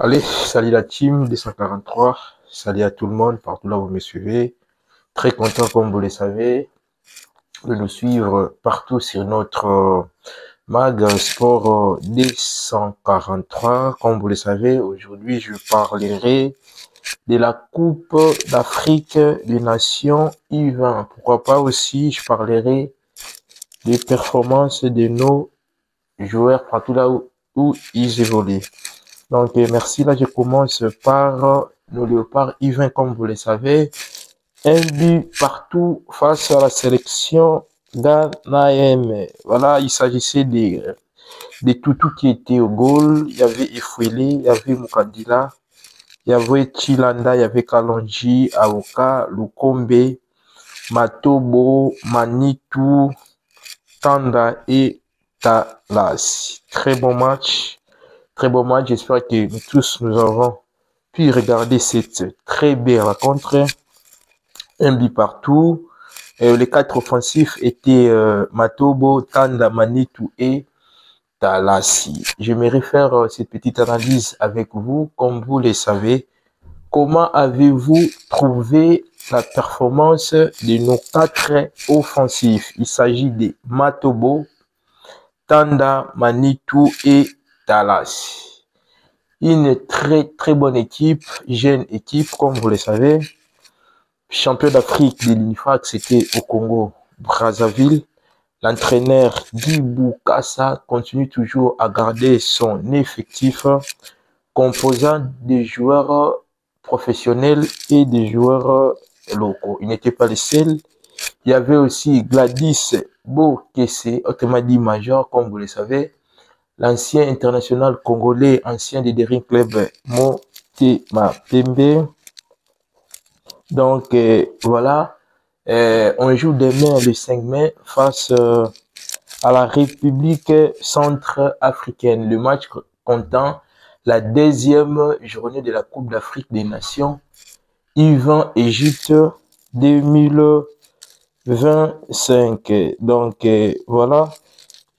Allez, salut la team 243, salut à tout le monde, partout là où vous me suivez. Très content, comme vous le savez, de nous suivre partout sur notre mag sport 243. Comme vous le savez, aujourd'hui, je parlerai de la Coupe d'Afrique des Nations U20. Pourquoi pas aussi, je parlerai des performances de nos joueurs partout là où ils évoluent. Donc, merci. Là, je commence par nos Léopards U20, comme vous le savez. Un but partout face à la sélection ghanéenne. Voilà, il s'agissait des toutous qui étaient au goal. Il y avait Efouélé, il y avait Mukandila, il y avait Chilanda, il y avait Kalonji, Aoka, Lukombe, Matobo, Manitou, Tanda et Talas. Très bon match. Très bon match. J'espère que nous tous, nous avons pu regarder cette très belle rencontre. Un but partout. Les quatre offensifs étaient Matobo, Tanda, Manitou et Talassi. J'aimerais faire cette petite analyse avec vous. Comme vous le savez, comment avez-vous trouvé la performance de nos quatre offensifs? Il s'agit de Matobo, Tanda, Manitou et Talassi. Une très bonne équipe, jeune équipe, comme vous le savez. Champion d'Afrique de l'UNIFAC, c'était au Congo, Brazzaville. L'entraîneur Guy Boukassa continue toujours à garder son effectif composant des joueurs professionnels et des joueurs locaux. Il n'était pas le seul. Il y avait aussi Gladys Bokesse, autrement dit Major, comme vous le savez. L'ancien international congolais, ancien des Daring Club Motema Pembe. Donc voilà, on joue demain le 5 mai face à la République centrafricaine. Le match comptant la deuxième journée de la Coupe d'Afrique des Nations U20 Égypte 2025. Donc voilà.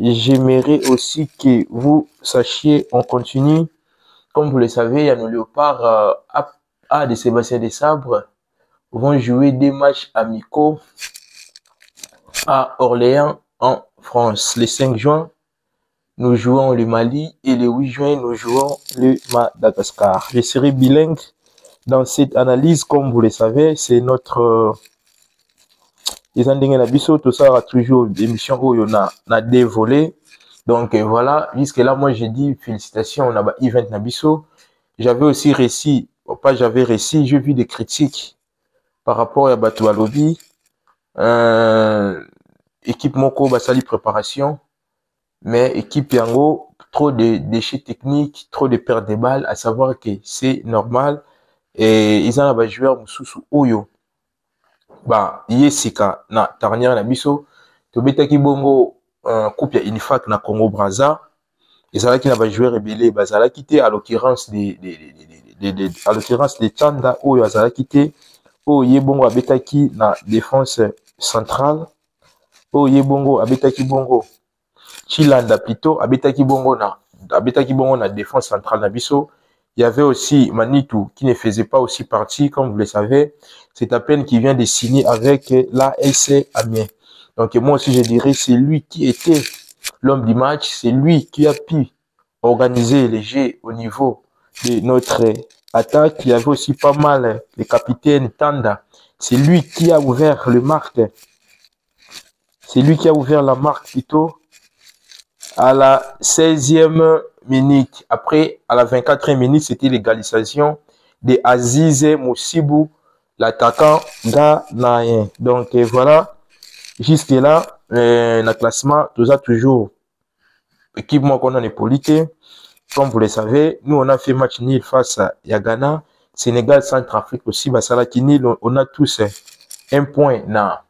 J'aimerais aussi que vous sachiez, on continue. Comme vous le savez, il y a nos Léopards A de Sébastien Desabre vont jouer des matchs amicaux à Orléans en France. Le 5 juin, nous jouons le Mali et le 8 juin, nous jouons le Madagascar. Je serai bilingue dans cette analyse, comme vous le savez, c'est notre les endings Nabiso, tout ça aura toujours des émissions où il y a des volets. Donc voilà, jusque là, moi j'ai dit félicitations, on a event Nabiso. J'avais aussi réussi, pas j'avais réussi, j'ai vu des critiques par rapport à Batou Alobi. Équipe Moko Basali préparation, mais équipe Yango, trop de déchets techniques, trop de pertes de balles, à savoir que c'est normal. Et ils ont un joueur Moussou Oyo. Bah, Yesika, na dernière na biso, to betaki bongo coupe ya Unifac na Congo Brazza, ezalaki na ba joueur rebelle bazalaki te à l'occurrence à l'occurrence de Tanda Oyo azalaki te, Oyo bongo abetaki na défense centrale, Oyo bongo abetaki bongo Chilanda plutôt abetaki bongo na défense centrale na biso. Il y avait aussi Manitou qui ne faisait pas aussi partie, comme vous le savez. C'est à peine qu'il vient de signer avec l'AS Amiens. Donc moi aussi je dirais c'est lui qui était l'homme du match, c'est lui qui a pu organiser les jeux au niveau de notre attaque. Il y avait aussi pas mal le capitaine Tanda. C'est lui qui a ouvert le marque. C'est lui qui a ouvert la marque plutôt à la 16e minute. Après, à la 24e minute, c'était l'égalisation de Aziz Moussibou, l'attaquant ghanéen. Donc voilà, jusque là, le classement, tout ça toujours équipe moi qu'on a les polités. Comme vous le savez, nous on a fait match nul face à Ghana, Sénégal, Centrafrique aussi, Basala Kini, on a tous un point na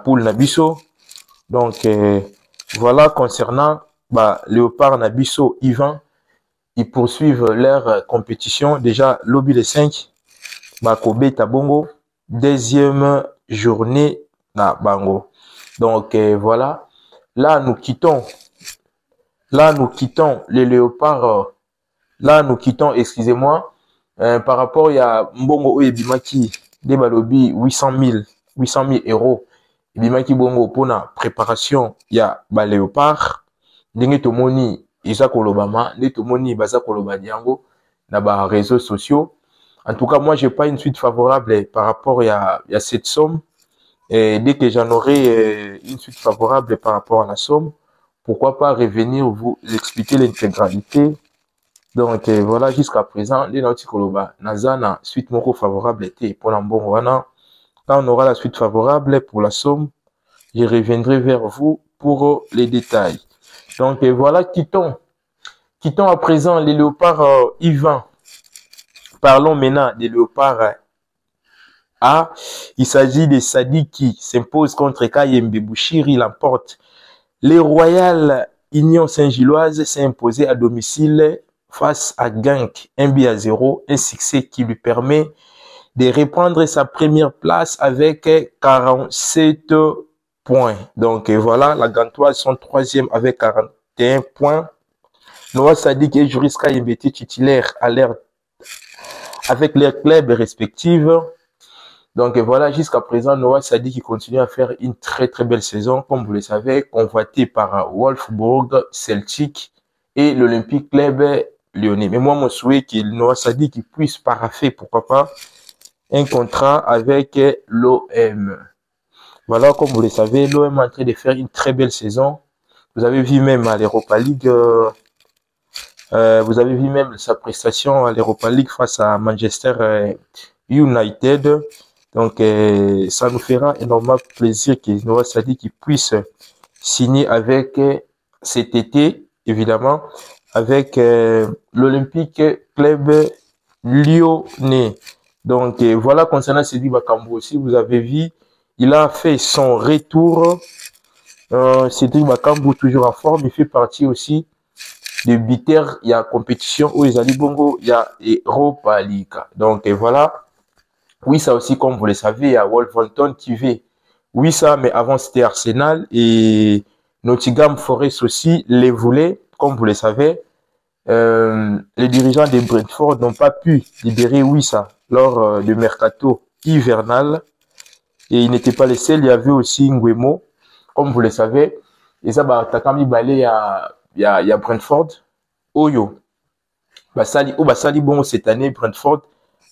poule Nabiso. Donc voilà concernant Léopard Nabiso Ivan, ils poursuivent leur compétition. Déjà, lobby les 5, Kobe Tabongo, deuxième journée na Bango. Donc voilà, là nous quittons les Léopards Là, nous quittons, excusez-moi, par rapport, il y a Mbongo Oyebimaki, des balobi 800 000 euros. Ebimaki Bongo pour la préparation, il y a Léopard, Ndenge Tomoni, Isa Kolobama, Ndenge Tomoni, Baza Kolobadiango, dans les réseaux sociaux. En tout cas, moi, j'ai pas une suite favorable par rapport à cette somme. Et dès que j'en aurai une suite favorable par rapport à la somme, pourquoi pas revenir vous expliquer l'intégralité. Donc voilà, jusqu'à présent, les Nauti Koloba, Nazana, suite moko favorable était pour l'Ambongwana. Quand on aura la suite favorable pour la somme, je reviendrai vers vous pour les détails. Donc voilà, quittons à présent les léopards Yvan. Parlons maintenant des léopards A. Il s'agit de Sadi qui s'impose contre Kayembe Bouchiri, il l'emporte. Les Royal Union Saint-Gilloise s'est imposé à domicile face à Genk, 1-0, un succès qui lui permet de reprendre sa première place avec 47 points. Donc voilà, la Gantoise sont troisième avec 41 points. Noah Sadik et Juris Kayembe titulaire à l'air avec leurs clubs respectifs. Donc voilà, jusqu'à présent, Noah Sadik qui continue à faire une très très belle saison, comme vous le savez, convoité par Wolfsburg, Celtic et l'Olympique Club Lyonnais. Mais moi, mon souhait que Noah Sadik puisse paraffer, pourquoi pas, un contrat avec l'OM. Voilà, comme vous le savez, l'OM est en train de faire une très belle saison. Vous avez vu même à l'Europa League, vous avez vu même sa prestation à l'Europa League face à Manchester United. Donc, ça nous fera énormément plaisir que Noah Sadik puisse signer avec cet été, évidemment, avec l'Olympique Club Lyonnais. Donc, voilà, concernant Sedi Bakambu aussi, vous avez vu, il a fait son retour. Cédric Bakambu, toujours en forme, il fait partie aussi de Bitter. Il y a compétition où ils allaient Bongo, il y a Europa League. Donc, voilà. Oui, ça aussi, comme vous le savez, il y a Wolverhampton qui fait. Oui, ça, mais avant, c'était Arsenal et Nottingham Forest aussi les voulait, comme vous le savez. Les dirigeants de Brentford n'ont pas pu libérer Wissa lors du mercato hivernal. Et il n'était pas les seuls, il y avait aussi Nguemo, comme vous le savez. Et ça, Takami Balé, il y a Brentford. Oyo. Basali Bongo cette année, Brentford.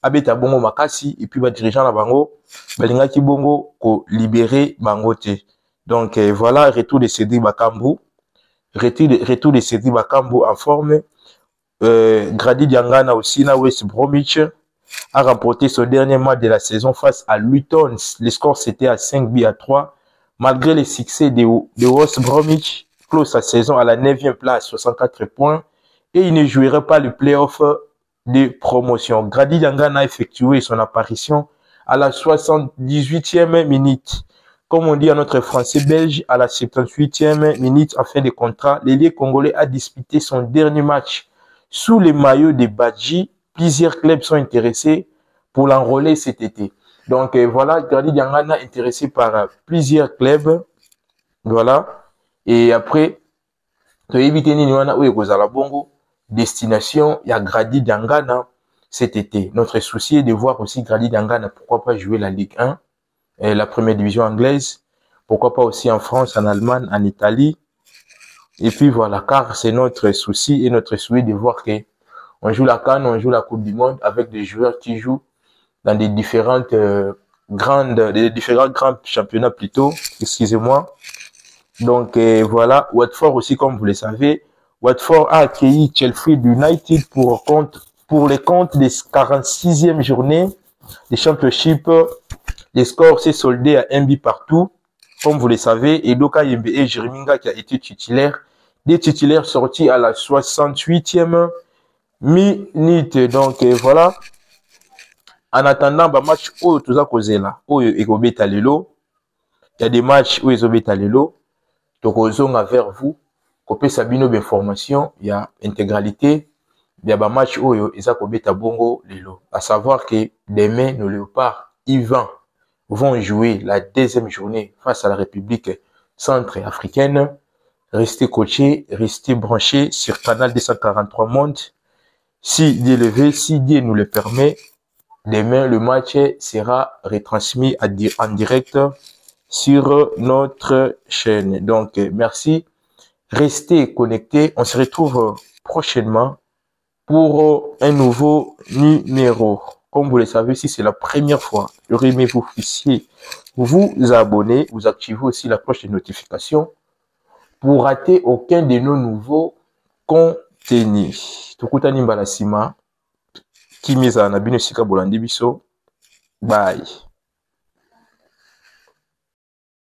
Abeta Bongo Makasi, et puis dirigeant la Bango, Balingaki Bongo, ko libérer Bangote. Donc voilà, retour de Cédric Bakambu. Retour de Cédric Bakambu en forme. Grady Diangana aussi, na West Bromwich, a remporté son dernier match de la saison face à Luton. Le score c'était à 5-3. Malgré les succès de West Bromwich, close sa saison à la 9e place, 64 points. Et il ne jouerait pas le playoff de promotion. Grady Diangana a effectué son apparition à la 78e minute. Comme on dit à notre français belge, à la 78e minute en fin de contrat, l'ailier congolais a disputé son dernier match sous les maillots de Badji. Plusieurs clubs sont intéressés pour l'enrôler cet été. Donc voilà, Grady Diangana intéressé par plusieurs clubs. Voilà. Et après, destination, il y a Grady Diangana cet été. Notre souci est de voir aussi Grady Diangana, pourquoi pas jouer la Ligue 1, la première division anglaise, pourquoi pas aussi en France, en Allemagne, en Italie. Et puis voilà, car c'est notre souci et notre souhait de voir que on joue la CAN, on joue la Coupe du Monde avec des joueurs qui jouent dans des différents grands championnats plutôt, excusez-moi. Donc voilà, Watford aussi, comme vous le savez, Watford a accueilli Sheffield United pour les comptes des 46e journée des championships. Les scores s'est soldé à 1 but partout, comme vous le savez. Et Doka Yembe et Jeriminga qui a été titulaire, des titulaires sortis à la 68e minute. Donc voilà. En attendant, match où tout ça causé là, où Ekobeta Lelo, il y a des matchs où Ekobeta Lelo. Donc, vers vous, copé Sabino d'information, il y a intégralité, il y a un match où il y a Kobeta Bongo Lelo. À savoir que demain, nos léopards, Yvan, vont jouer la deuxième journée face à la République centrafricaine. Restez coachés, restez branchés sur Canal 243 Monde. Si Dieu le veut, si Dieu nous le permet, demain, le match sera retransmis en direct sur notre chaîne. Donc, merci. Restez connectés. On se retrouve prochainement pour un nouveau numéro. Comme vous le savez, si c'est la première fois, j'aurais aimé vous puissiez vous abonner, vous activez aussi la cloche de notification pour rater aucun de nos nouveaux contenus. Tokutani mbala sima, kimeza na bino sika bolandi biso. Bye.